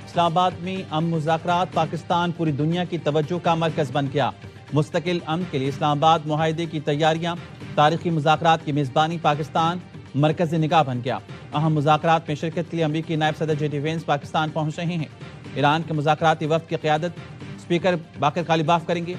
اسلام آباد میں امن مذاکرات پاکستان پوری دنیا کی توجہ کا مرکز بن گیا۔ مستقل امن کے لیے اسلام آباد معاہدے کی تیاریاں، تاریخی مذاکرات کی میزبانی پاکستان مرکز نگاہ بن گیا۔ اہم مذاکرات میں شرکت کے لیے امریکی نائب صدر جے ڈی وینس پاکستان پہنچ رہے ہیں۔ ایران کے مذاکراتی وفد کی قیادت اسپیکر باقر کالیباف کریں گے۔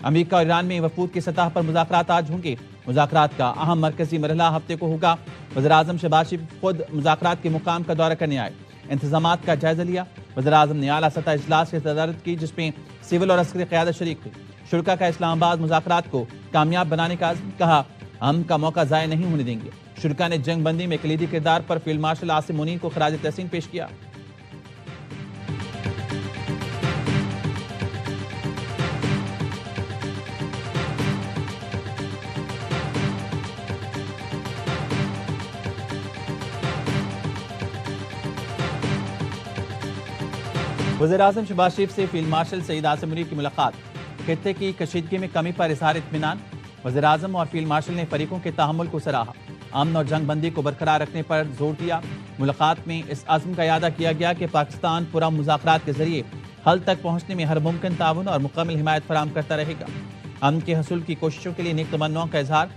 امریکہ اور ایران میں وفود کی سطح پر مذاکرات آج ہوں گے۔ مذاکرات کا اہم مرکزی مرحلہ ہفتے کو ہوگا۔ وزیراعظم شہباز شریف خود مذاکرات کے مقام کا دورہ کرنے آئے، انتظامات کا جائزہ لیا۔ وزیراعظم نے اعلیٰ سطح اجلاس کی صدارت کی، جس میں سول اور عسکری قیادت شریک ہوئی۔ شرکا کا اسلام آباد مذاکرات کو کامیاب بنانے کا عزم، کہا ہم کا موقع ضائع نہیں ہونے دیں گے۔ شرکا نے جنگ بندی میں کلیدی کردار پر فیلڈ مارشل عاصم منیر کو خراج تحسین پیش کیا۔ وزیراعظم شہباز شریف سے فیلڈ مارشل سعید عاصم منیر کی ملاقات، خطے کی کشیدگی میں کمی پر اظہار اطمینان۔ وزیراعظم اور فیلڈ مارشل نے فریقوں کے تحمل کو سراہا، امن اور جنگ بندی کو برقرار رکھنے پر زور دیا۔ ملاقات میں اس عزم کا اعادہ کیا گیا کہ پاکستان پورا مذاکرات کے ذریعے حل تک پہنچنے میں ہر ممکن تعاون اور مکمل حمایت فراہم کرتا رہے گا۔ امن کے حصول کی کوششوں کے لیے نیک تمناؤں کا اظہار۔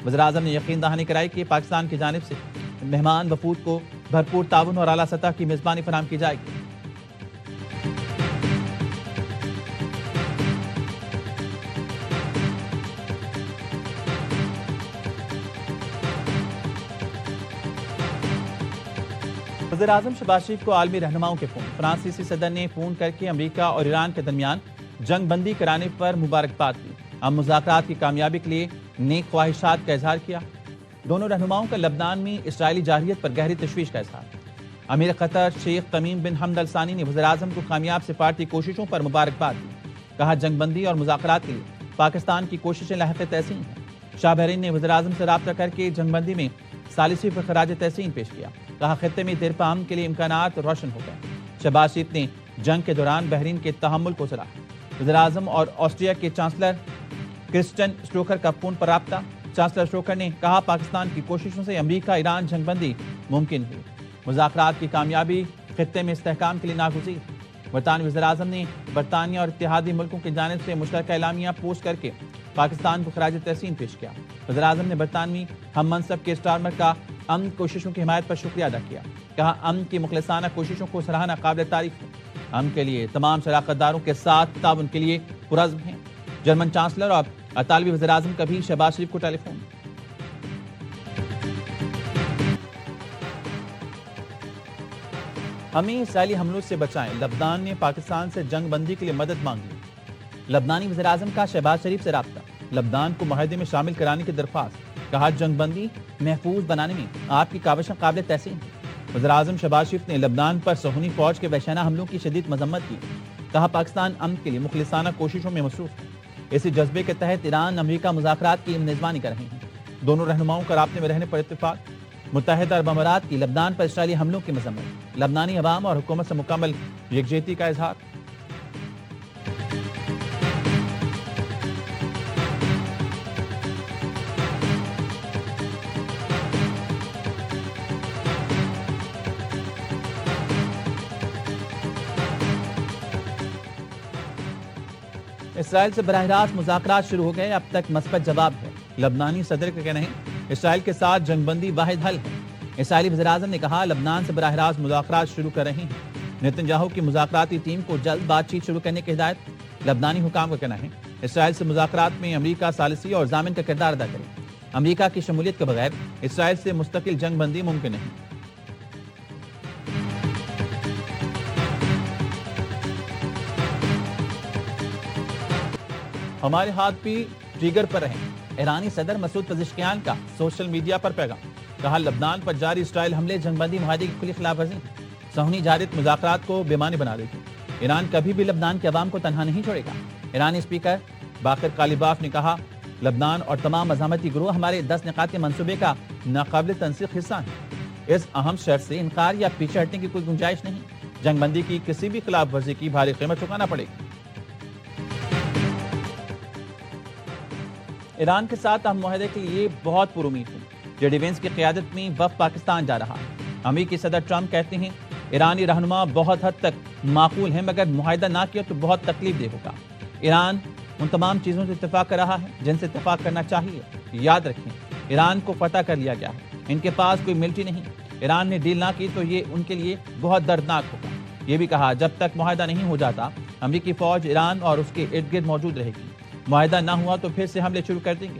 وزیراعظم نے یقین دہانی کرائی کہ پاکستان کی جانب سے مہمان وفود کو بھرپور تعاون اور اعلیٰ سطح کی میزبانی فراہم کی جائے گی۔ وزیراعظم شہباز شریف کو عالمی رہنماؤں کے فون۔ فرانسیسی صدر نے فون کر کے امریکہ اور ایران کے درمیان جنگ بندی کرانے پر مبارکباد دی۔ ہم مذاکرات کی کامیابی کے لیے نیک خواہشات کا اظہار کیا۔ دونوں رہنماؤں کا لبنان میں اسرائیلی جارحیت پر گہری تشویش کا اظہار۔ امیر قطر شیخ تمیم بن حمد ال ثانی نے وزیراعظم کو کامیاب سفارتی کوششوں پر مبارکباد دی، کہا جنگ بندی اور مذاکرات کے لیے پاکستان کی کوششیں لاحق تحسین ہیں۔ شاہ بحرین نے وزیراعظم سے رابطہ کر کے جنگ بندی میں ثالثی پر خراج تحسین پیش کیا، کہا خطے میں دیر پا امن کے لیے امکانات روشن ہو گئے۔ شہباز شریف نے جنگ کے دوران بحرین کے تحمل کو سراہا۔ وزیراعظم اور آسٹریا کے چانسلر کرسٹن اسٹروکر کا فون پر رابطہ۔ چانسلر اسٹروکر نے کہا پاکستان کی کوششوں سے امریکہ ایران جنگ بندی ممکن ہوئی۔ مذاکرات کی کامیابی خطے میں استحکام کے لیے ناگزیر۔ برطانوی وزیراعظم نے برطانیہ اور اتحادی ملکوں کی جانب سے مشترکہ اعلامیہ پوسٹ کر کے پاکستان کو خراج تحسین پیش کیا۔ وزیراعظم نے برطانوی ہم منصب کے اسٹارمر کا امن کوششوں کی حمایت پر شکریہ ادا کیا، کہا امن کی مخلصانہ کوششوں کو سراہنا قابل تعریف ہے۔ امن کے لیے تمام شراکت داروں کے ساتھ تعاون کے لیے پرعزم ہیں۔ جرمن چانسلر اور اطالوی وزیراعظم کا بھی شہباز شریف کو ٹیلی فون۔ ہمیں اسرائیلی حملوں سے بچائیں، لبنان نے پاکستان سے جنگ بندی کے لیے مدد مانگ لی۔ لبنانی وزیراعظم کا شہباز شریف سے رابطہ، لبنان کو معاہدے میں شامل کرانے کی درخواست، کہا جنگ بندی محفوظ بنانے میں آپ کی کاوشیں قابل تحسین ہیں۔ وزیراعظم شہباز شریف نے لبنان پر صہیونی فوج کے وحشیانہ حملوں کی شدید مذمت کی، کہا پاکستان امن کے لیے مخلصانہ کوششوں میں مصروف ہے۔ اسی جذبے کے تحت ایران امریکہ مذاکرات کی میزبانی کر رہے ہیں۔ دونوں رہنماؤں کا رابطے میں رہنے پر اتفاق۔ متحدہ عرب امارات کی لبنان پر اسرائیلی حملوں کی مذمت، لبنانی عوام اور حکومت سے مکمل یکجہتی کا اظہار۔ اسرائیل سے براہ راست مذاکرات شروع ہو گئے، اب تک مثبت جواب ہے۔ لبنانی صدر کا کہنا ہے اسرائیل کے ساتھ جنگ بندی واحد حل ہے۔ اسرائیلی وزیراعظم نے کہا لبنان سے براہ راست مذاکرات شروع کر رہے ہیں۔ نیتن یاہو کی مذاکراتی ٹیم کو جلد بات چیت شروع کرنے کی ہدایت۔ لبنانی حکام کا کہنا ہے اسرائیل سے مذاکرات میں امریکہ ثالثی اور ضامن کا کردار ادا کرے۔ امریکہ کی شمولیت کے بغیر اسرائیل سے مستقل جنگ بندی ممکن نہیں۔ ہمارے ہاتھ بھی ٹریگر پر رہیں، ایرانی صدر مسعود پزشکیان کا سوشل میڈیا پر پیغام، کہا لبنان پر جاری اسرائیل حملے جنگ بندی معاہدے کی کھلی خلاف ورزی ہے، صہیونی جارحیت مذاکرات کو بے معنی بنا دے گی۔ ایران کبھی بھی لبنان کے عوام کو تنہا نہیں چھوڑے گا۔ ایرانی اسپیکر باقر کالیباف نے کہا لبنان اور تمام مزاحمتی گروہ ہمارے 10 نقاط منصوبے کا ناقابل تنسیق حصہ ہیں۔ اس اہم شرط سے انکار یا پیچھے ہٹنے کی کوئی گنجائش نہیں۔ جنگ بندی کی کسی بھی خلاف ورزی کی بھاری قیمت چکانا پڑے گی۔ ایران کے ساتھ ہم معاہدے کے لیے بہت پر امید ہوں۔ JD وینس کی قیادت میں وفد پاکستان جا رہا ہے۔ امریکی صدر ٹرمپ کہتے ہیں ایرانی رہنما بہت حد تک معقول ہیں، مگر معاہدہ نہ کیا تو بہت تکلیف دہ ہوگا۔ ایران ان تمام چیزوں سے اتفاق کر رہا ہے جن سے اتفاق کرنا چاہیے۔ یاد رکھیں، ایران کو فتح کر لیا گیا ہے، ان کے پاس کوئی ملٹری نہیں۔ ایران نے ڈیل نہ کی تو یہ ان کے لیے بہت دردناک ہوگا۔ یہ بھی کہا جب تک معاہدہ نہیں ہو جاتا امریکی فوج ایران اور اس کے ارد گرد موجود رہے گی۔ معاہدہ نہ ہوا تو پھر سے حملے شروع کر دیں گے۔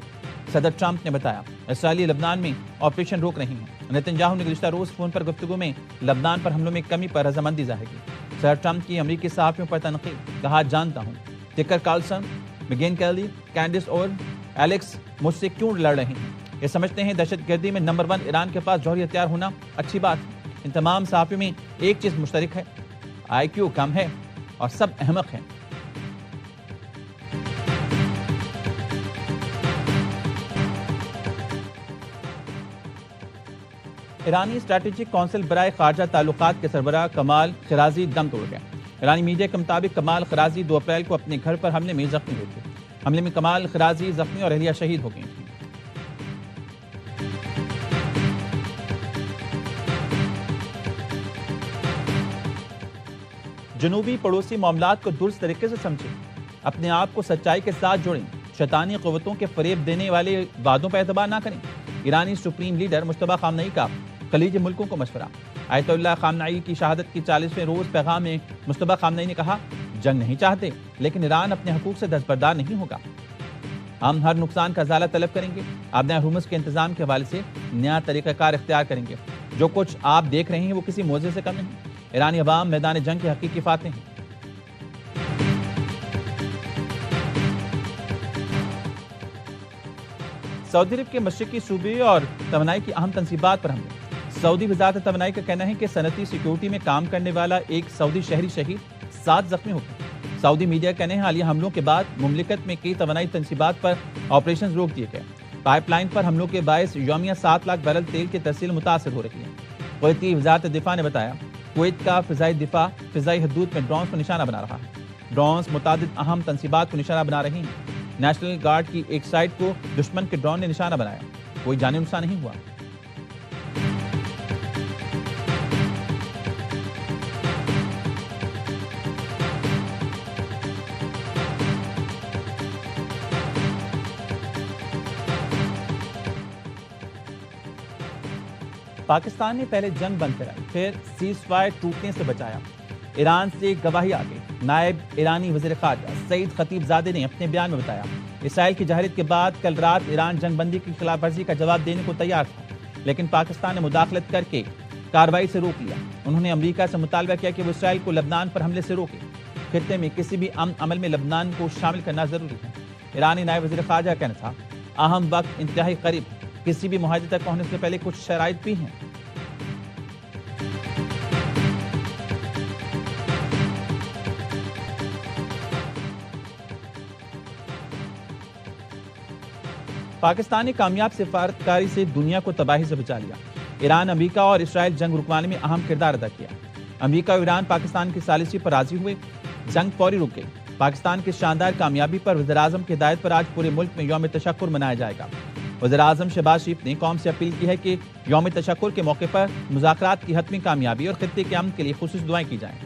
صدر ٹرمپ نے بتایا اسرائیلی لبنان میں آپریشن روک رہی ہیں۔ نتنیاہو نے گزشتہ روز فون پر گفتگو میں لبنان پر حملوں میں کمی پر رضامندی ظاہر کی۔ صدر ٹرمپ کی امریکی صحافیوں پر تنقید، کہا جانتا ہوں ٹکر کارلسن، میگین کیلی، کینڈس اور ایلیکس مجھ سے کیوں لڑ رہے ہیں۔ یہ سمجھتے ہیں دہشت گردی میں نمبر 1 ایران کے پاس جوہری ہتھیار ہونا اچھی بات ہے۔ ان تمام صحافیوں میں ایک چیز مشترک ہے، IQ کم ہے اور سب احمق ہیں۔ ایرانی اسٹریٹجک کونسل برائے خارجہ تعلقات کے سربراہ کمال خرازی دم توڑ گئے۔ ایرانی میڈیا کے مطابق کمال خرازی 2 اپریل کو اپنے گھر پر حملے میں زخمی ہوئے تھے۔ حملے میں کمال خرازی زخمی اور اہلیہ شہید ہو گئی تھیں۔ جنوبی پڑوسی معاملات کو درست طریقے سے سمجھیں، اپنے آپ کو سچائی کے ساتھ جوڑیں، شیطانی قوتوں کے فریب دینے والے وعدوں پر اعتبار نہ کریں۔ ایرانی سپریم لیڈر مجتبیٰ خامنئی کا خلیجی ملکوں کو مشورہ۔ آیت اللہ خامنئی کی شہادت کی 40ویں روز پیغام میں مجتبیٰ خامنئی نے کہا جنگ نہیں چاہتے لیکن ایران اپنے حقوق سے دستبردار نہیں ہوگا۔ ہم ہر نقصان کا ازالہ طلب کریں گے، آبنۂ ہرمز کے انتظام کے حوالے سے نیا طریقہ کار اختیار کریں گے۔ جو کچھ آپ دیکھ رہے ہیں وہ کسی معجزے سے کم نہیں۔ ایرانی عوام میدان جنگ کے حقیقی فاتح ہیں۔ سعودی عرب کے مشرقی صوبے اور توانائی کی اہم تنصیبات پر حملے۔ سعودی وزارت توانائی کا کہنا ہے کہ صنعتی سیکیورٹی میں کام کرنے والا ایک سعودی شہری شہید، 7 زخمی ہو گئے۔ سعودی میڈیا کا کہنا ہے حالیہ حملوں کے بعد مملکت میں کئی توانائی تنصیبات پر آپریشن روک دیے گئے۔ پائپ لائن پر حملوں کے باعث یومیہ 7 لاکھ بیرل تیل کی ترسیل متاثر ہو رہی ہے۔ کویتی وزارت دفاع نے بتایا کویت کا فضائی دفاع فضائی حدود میں ڈرونز کو نشانہ بنا رہا ہے۔ ڈرونز متعدد اہم تنصیبات کو نشانہ بنا رہی ہیں۔ نیشنل گارڈ کی ایک سائٹ کو دشمن کے ڈرون نے نشانہ بنایا، کوئی جانی نقصان نہیں ہوا۔ پاکستان نے پہلے جنگ بند کرائی، پھر سیز فائر ٹوٹنے سے بچایا، ایران سے گواہی آگے۔ نائب ایرانی وزیر خارجہ سعید خطیب زادے نے اپنے بیان میں بتایا اسرائیل کی جہریت کے بعد کل رات ایران جنگ بندی کی خلاف ورزی کا جواب دینے کو تیار تھا، لیکن پاکستان نے مداخلت کر کے کارروائی سے روک لیا۔ انہوں نے امریکہ سے مطالبہ کیا کہ وہ اسرائیل کو لبنان پر حملے سے روکے۔ خطے میں کسی بھی امن عمل میں لبنان کو شامل کرنا ضروری ہے۔ ایرانی نائب وزیر خارجہ کا کہنا تھا اہم وقت انتہائی قریب ہے، کسی بھی معاہدے تک پہنچنے سے پہلے کچھ شرائط بھی ہیں۔ پاکستان نے کامیاب سفارتکاری سے دنیا کو تباہی سے بچا لیا۔ ایران، امریکہ اور اسرائیل جنگ رکوانے میں اہم کردار ادا کیا۔ امریکہ اور ایران پاکستان کی ثالثی پر راضی ہوئے، جنگ فوری رک گئی۔ پاکستان کی شاندار کامیابی پر وزیراعظم کی ہدایت پر آج پورے ملک میں یوم تشکر منایا جائے گا۔ وزیراعظم شہباز شریف نے قوم سے اپیل کی ہے کہ یوم تشکر کے موقع پر مذاکرات کی حتمی کامیابی اور خطے کے امن کے لیے خصوصی دعائیں کی جائیں۔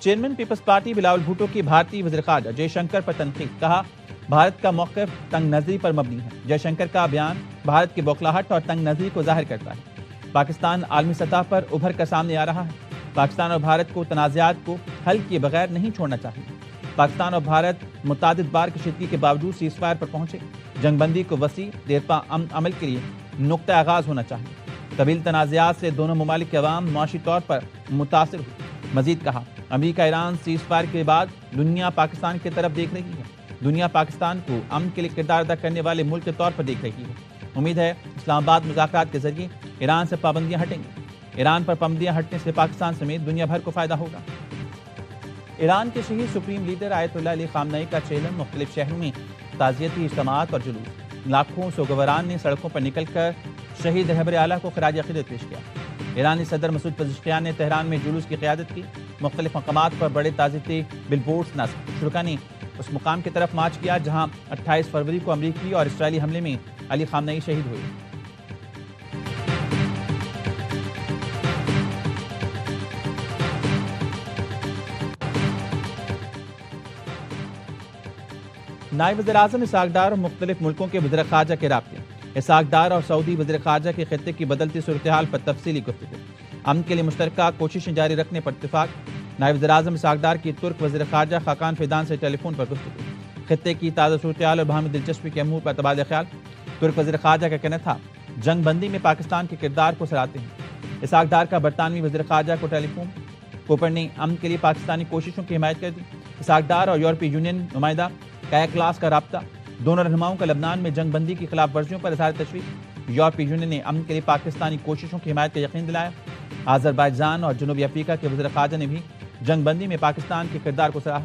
چیئرمین پیپلز پارٹی بلاول بھٹو کی بھارتی وزیر خارجہ جے شنکر پر تنقید، کہا بھارت کا موقف تنگ نظری پر مبنی ہے۔ جے شنکر کا بیان بھارت کی بوکھلاہٹ اور تنگ نظری کو ظاہر کرتا ہے۔ پاکستان عالمی سطح پر ابھر کر سامنے آ رہا ہے۔ پاکستان اور بھارت کو تنازعات کو حل کیے بغیر نہیں چھوڑنا چاہیے۔ پاکستان اور بھارت متعدد بار کشیدگی کے باوجود سیز فائر پر پہنچے۔ جنگ بندی کو وسیع دیرپا امن عمل کے لیے نقطہ آغاز ہونا چاہیے۔ طویل تنازعات سے دونوں ممالک کے عوام معاشی طور پر متاثر ہوئی۔ مزید کہا امریکہ ایران سیز فائر کے بعد دنیا پاکستان کی طرف دیکھ رہی ہے۔ دنیا پاکستان کو امن کے لیے کردار ادا کرنے والے ملک کے طور پر دیکھ رہی ہے۔ امید ہے اسلام آباد مذاکرات کے ذریعے ایران سے پابندیاں ہٹیں گی۔ ایران پر پابندیاں ہٹنے سے پاکستان سمیت دنیا بھر کو فائدہ ہوگا۔ ایران کے شہید سپریم لیڈر آیت اللہ علی خامنئی کا چیلن، مختلف شہروں میں تعزیتی اجتماعات اور جلوس۔ لاکھوں سوگواران نے سڑکوں پر نکل کر شہید رہبر اعلیٰ کو خراج عقیدت پیش کیا۔ ایرانی صدر مسعود پزشکیان نے تہران میں جلوس کی قیادت کی. مختلف مقامات پر بڑے تعزیتی بل بورڈز نصب. شرکا نے اس مقام کی طرف مارچ کیا جہاں 28 فروری کو امریکی اور اسرائیلی حملے میں علی خامنئی شہید ہوئے. نائب وزیر اعظم اسحاق ڈار اور مختلف ملکوں کے وزیر خارجہ کے رابطے. اسحاق ڈار اور سعودی وزیر خارجہ کے خطے کی بدلتی صورتحال پر تفصیلی گفتگو. امن کے لیے مشترکہ کوششیں جاری رکھنے پر اتفاق. نائب وزیر اعظم اسحاق ڈار کی ترک وزیر خارجہ خاقان فیدان سے ٹیلی فون پر گفتگو. خطے کی تازہ صورتحال اور باہمی دلچسپی کے امور پر تبادلہ خیال. ترک وزیر خارجہ کا کہنا تھا جنگ بندی میں پاکستان کے کردار کو سراہتے ہیں. اسحاق ڈار کا برطانوی وزیر خارجہ کو ٹیلی فون. کوپر نے امن کے لیے پاکستانی کوششوں کی حمایت کر دی. اسحاق ڈار اور یورپی یونین نمائندہ کایا کلاس کا رابطہ. دونوں رہنماؤں کا لبنان میں جنگ بندی کی خلاف ورزیوں پر اظہار تشویش. یورپی یونین نے امن کے لیے پاکستانی کوششوں کی حمایت کا یقین دلایا. آذربائیجان اور جنوبی افریقہ کے وزیر خارجہ نے بھی جنگ بندی میں پاکستان کے کردار کو سراہا.